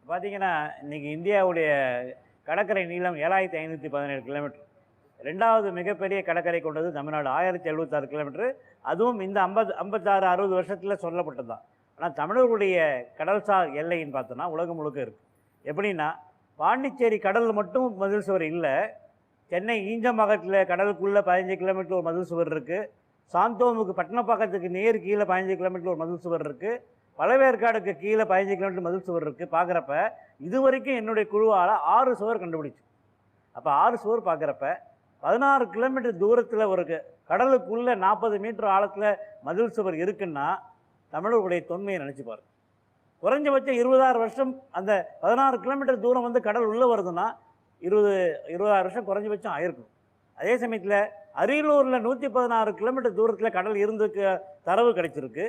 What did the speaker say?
பார்த்தீங்கன்னா, இன்னைக்கு இந்தியாவுடைய கடற்கரை நீளம் 7517 கிலோமீட்டர். 2வது மிகப்பெரிய கடற்கரை கொண்டது தமிழ்நாடு 1076 கிலோமீட்டர். அதுவும் இந்த 56, 60 வருஷத்துல சொல்லப்பட்டது தான். ஆனா தமிழர்களுடைய கடல்சார் எல்லைன்னு பார்த்தோம்னா உலகம் முழுக்க இருக்கு. எப்படின்னா, பாண்டிச்சேரி கடல்ல மட்டும் மதில் சுவர் இல்ல. சென்னை ஈஞ்சம்பாக்கத்துல கடலுக்குள்ள 15 கிலோமீட்டர் ஒரு மதில் சுவர் இருக்கு. சாந்தோமுக்கு பட்டணப்பாக்கத்துக்கு நேர் கீழ 15 கிலோமீட்டர் ஒரு மதில் சுவர் இருக்கு. பழவேற்காடுக்கு கீழே 15 கிலோமீட்டர் மதில் சுவர் இருக்குது. பார்க்குறப்ப இதுவரைக்கும் என்னுடைய குழுவால் 6 சுவர் கண்டுபிடிச்சு. அப்போ 6 சுவர் பார்க்குறப்ப 16 கிலோமீட்டர் தூரத்தில் ஒரு கடலுக்குள்ளே 40 மீட்டர் ஆழத்தில் மதில் சுவர் இருக்குன்னா தமிழர்களுடைய தொன்மையை நினச்சி பாருங்க. குறைஞ்சபட்சம் 26 வருஷம் அந்த 16 கிலோமீட்டர் தூரம் வந்து கடல் உள்ளே வருதுன்னா 26 வருஷம் குறைஞ்சபட்சம் ஆயிருக்கும். அதே சமயத்தில் அரியலூரில் 116 கிலோமீட்டர் தூரத்தில் கடல் இருந்துக்கு தரவு கிடைச்சிருக்கு.